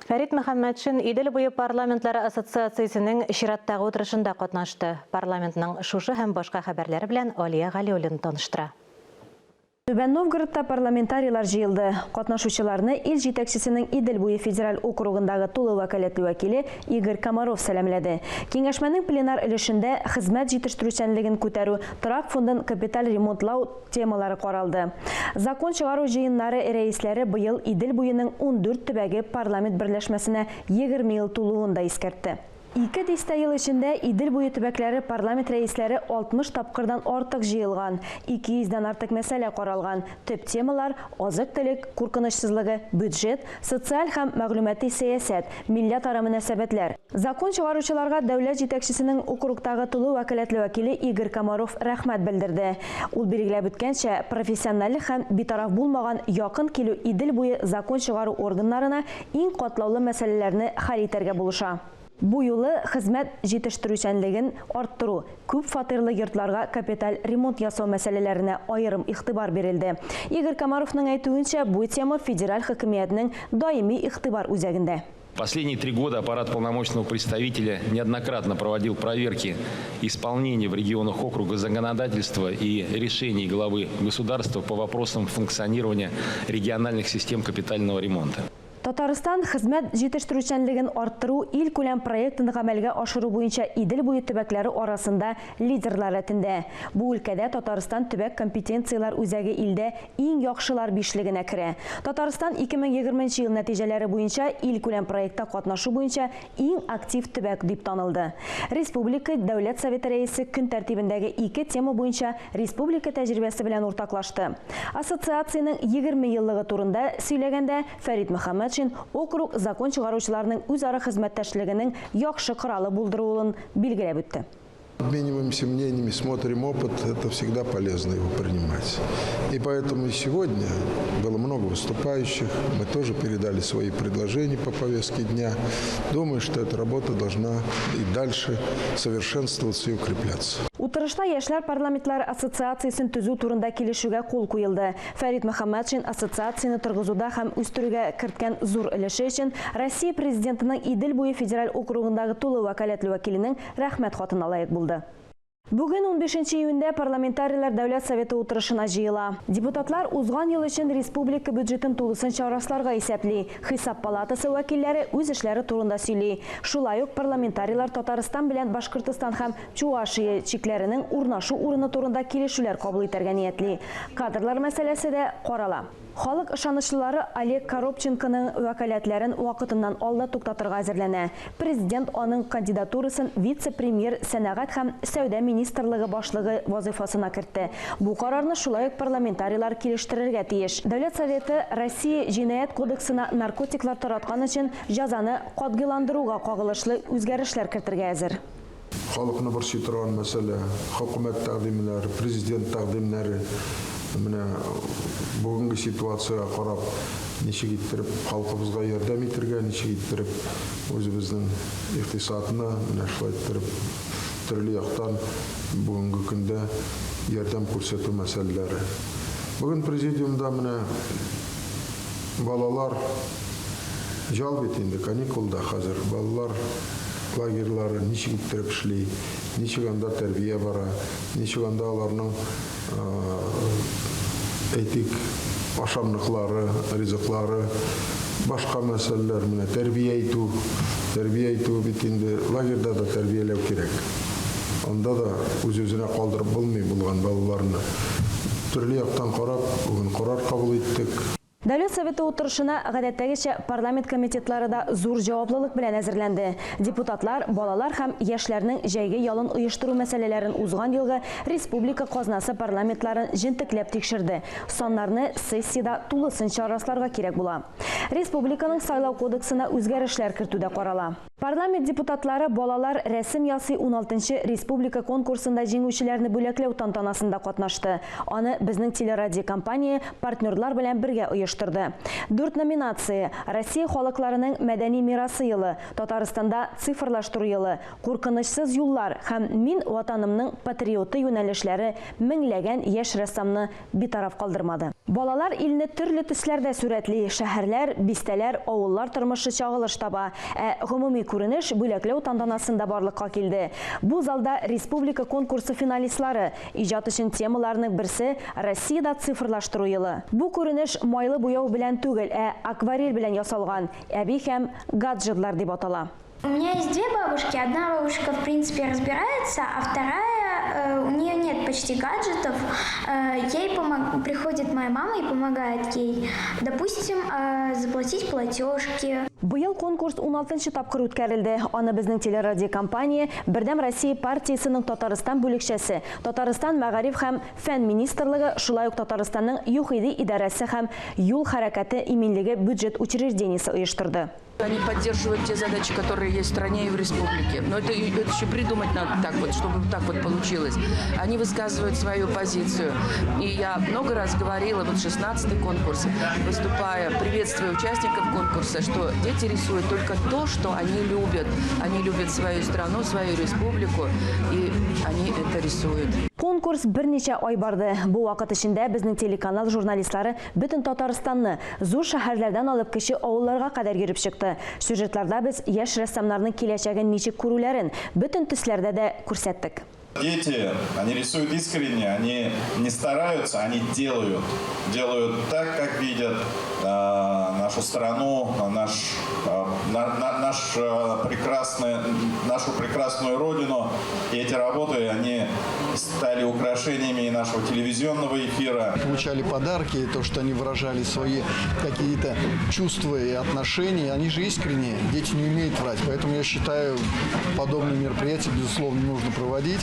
Фәрит Мөхәммәтшин Идел буе парламентлары ассоциациясенең чираттагы утырышында катнашты. Парламентның шушы һәм башка хәбәрләре белән Алия Галиуллина таныштыра. Түбән Новгородта парламентарийлар җыелды. Катнашучыларны ил җитәкчесенең Идел буе федераль округындагы тулы вәкаләтле вәкиле Игорь Комаров сәламләде. Киңәшмәнең пленар өлешендә хезмәт җитештерүчәнлеген күтәрү, торак фондын капиталь ремонтлау темалары каралды. Закон чыгару җыеннары рәисләре быел Идел буеның 14 төбәге парламент берләшмәсенә 20 ел тулуын да искәртте. 2 ел эчендә Идел буе төбәкләре парламент рәисләре 60 тапкырдан артык җыелган, 200-дән артык мәсьәлә каралган. Төп темалар азык-төлек, куркынычсызлыгы, бюджет, социаль һәм мәгълүмати сәясәт, милләтара мөнәсәбәтләр. Закон чыгаручыларга дәүләт җитәкчесенең округтагы тулы вәкаләтле вәкиле Игорь Комаров рәхмәт белдерде. Ул билгеләп үткәнчә, профессиональ һәм битараф булмаган якын килү Идел буе закон чыгару органнарына иң катлаулы мәсьәләләрне хәл итәргә булыша. Бу юлы хезмәт җитештерүчәнлеген арттыру, күп фатирлы йортларга капиталь ремонт ясау мәсьәләләренә аерым игътибар бирелде. Игорь Комаровның әйтүенчә, бу тема федераль хакимиятның даими игътибар үзәгендә. Последние 3 года аппарат полномочного представителя неоднократно проводил проверки исполнения в регионах округа законодательства и решений главы государства по вопросам функционирования региональных систем капитального ремонта. Татарстан хезмәт җитештерүчәнлеген арттыру ил күләм проектын гамәлгә ашыру буенча Идел буе төбәкләре арасында лидерлар рәтендә. Бу өлкәдә Татарстан төбәк компетенциялар үзәге илдә иң яхшылар бишлегенә керә. Татарстан 2020 ел нәтиҗәләре буенча ил күләм проектта катнашу буенча иң актив төбәк дип танылды. Республика Дәүләт Советы рәисе көн тәртибендәге 2 тема буенча республика тәҗрибәсе белән уртаклашты. Ассоциациянең 20 еллыгы турында сөйләгәндә Фәрит Мөхәммәтшин округ закон чыгаручыларның үзара хезмәттәшлегенең яхшы коралы булдыруын билгеләп үтте. Обмениваемся мнениями, смотрим опыт, это всегда полезно его принимать. И поэтому и сегодня было много выступающих, мы тоже передали свои предложения по повестке дня. Думаю, что эта работа должна и дальше совершенствоваться и укрепляться. Утырышта Яшьләр парламентлары ассоциациясын төзү турында килешүгә кул куелды. Фәрит Мөхәммәтшин ассоциацияны торгызуда һәм үстерүгә керткән зур өлеше өчен Россия президентының Идел буе федераль округындагы тулы вәкаләтле вәкиленең рәхмәт хатына лаек булды. Бүген 15 июньдә парламентарийлар Дәүләт Советы утырышына җыела. Депутатлар узган ел өчен республика бюджетын тулысынча расларга исәпли. Хисап палатасы вәкилләре үз эшләре турында сөйли. Шулай ук парламентарийлар Татарстан белән Башкортстан һәм Чувашия чикләренең урнашу урыны турында килешүләр кабул итәргә ниятли. Кадрлар мәсьәләсе дә карала. Халык ышанычлылары Олег Коробченконың вәкаләтләрен вакытыннан алда туктатырга әзерләнә. Президент аның кандидатурасын вице-премьер сәнәгать һәм сәүдә министрлыгы башлыгы вазифасына кертте. Бу карарны шулай ук парламентарийлар килештерергә тиеш. Дәүләт Советы Россия җинаять кодексына наркотиклар тараткан өчен җәзаны катгыйландыруга кагылышлы үзгәрешләр кертергә әзер. Халыкны борчый торган мәсьәлә, хөкүмәт тәкъдимнәре, президент тәкъдимнәре менә бүгенге ситуацияга карап, ничек иттереп халкыбызга ярдәм итәргә, ничек иттереп үзебезнең икътисадны менә шулай иттереп төрле яктан бүгенге көндә ярдәм күрсәтү мәсьәләләре. Бүген президиумда менә балалар жал бит инде, каникулда хәзер балалар лагерьлары ничек иттереп эшли, ничек анда тәрбия бара, ничек анда аларның әйтик ашамлыклары, ризыклары, башка мәсьәләләр менә тәрбия итү бит инде лагерьда да тәрбияләү кирәк. Анда да үз-үзенә калдырып булмый булган балаларны төрле яктан карап, бүген карар кабул иттек. Дәүләт Советы утырышына гадәттәгечә парламент комитетлары да зур җаваплылык белән әзерләнде. Депутатлар, балалар һәм яшьләрнең җәйге ялын оештыру мәсьәләләрен узган елгы республика казнасы парламентларын җентекләп тикшерде. Саннарны сессияда тулысынча расларга кирәк була. Республиканың сайлау кодексына үзгәрешләр кертүдә карала. Парламент депутатлары балалар рәсем ясый 16-нчы республика конкурсында җиңүчеләрне бүләкләү тантанасында катнашты. Аны безнең телерадио компания партнерлар белән бергә оештырды. 4 номинация: Россия халыкларының мәдәни мирасы елы, Татарстанда цифрлаштыру елы, куркынычсыз юллар һәм мин ватанымның патриоты юнәлешләре меңләгән яшь рәссамны битараф калдырмады. Балалар илне төрле төсләрдә сурәтли, шәһәрләр, бистәләр, авыллар тормышы чагылыш таба, гомуми күренеш бүләкләү тантанасында барлыкка килде. Бу залда республика конкурсы финалистлары иҗат өчен темаларның берсе Россиядә цифрлаштыру елы. Бу күренеш майлы буяу белән түгел, акварель белән ясалган, әби һәм гаджетлар дип атала. У меня есть две бабушки. Одна бабушка, в принципе, разбирается, а вторая, у нее нет почти гаджетов. Ей приходит моя мама и помогает ей, допустим, заплатить платежки. Быел конкурс 16-нчы тапкыр үткәрелде. Аны безнең телерадио компания Бердәм Россия партиясының Татарстан бүлекчәсе, Татарстан мәгариф һәм фән министрлыгы, шулай ук Татарстанның ЮХИДИ идарәсе һәм юл хәрәкәте иминлеге бюджет учреждениесе оештырды. Они поддерживают те задачи, которые есть в стране и в республике. Но это еще придумать надо так вот, чтобы так вот получилось. Они высказывают свою позицию. И я много раз говорила, вот 16-й конкурс, выступая, приветствуя участников конкурса, что дети рисуют только то, что они любят. Они любят свою страну, свою республику, и они это рисуют. Конкурс берничә ай барды. Бу вакыт эчендә безнең телеканал журналистлары бөтен Татарстанны зур шәһәрләрдән алып кече авылларга кадәр йөреп чыкты. Сюжетларда без яшь рәссамнарның киләчәген ничек күрүләрен бөтен төсләрдә дә күрсәттек. Дети, они рисуют искренне, они не стараются, они делают. Делают так, как видят нашу страну, нашу прекрасную родину. И эти работы, они стали украшениями и нашего телевизионного эфира. Получали подарки, то, что они выражали свои какие-то чувства и отношения, они же искренние, дети не умеют врать. Поэтому я считаю, подобные мероприятия, безусловно, нужно проводить.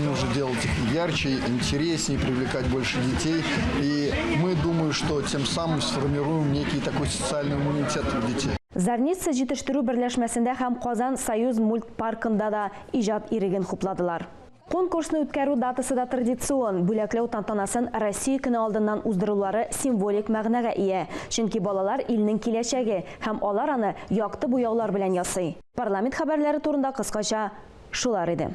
Нужно делать их ярче, интереснее, привлекать больше детей. И мы думаем, что тем самым сформируем некий такой социальный иммунитет у детей. Зарница җитештерү берләшмәсендә һәм Казан Союз мультпаркында да иҗат иреген хупладылар. Конкурсны үткәрү датасы да традицион. Бүләкләү тантанасын Россия көне алдыннан уздырулары символик мәгънәгә ия. Чөнки балалар илнең киләчәге һәм алар аны якты буяулар белән ясый. Парламент хәбәрләре турында кыскача шулар иде.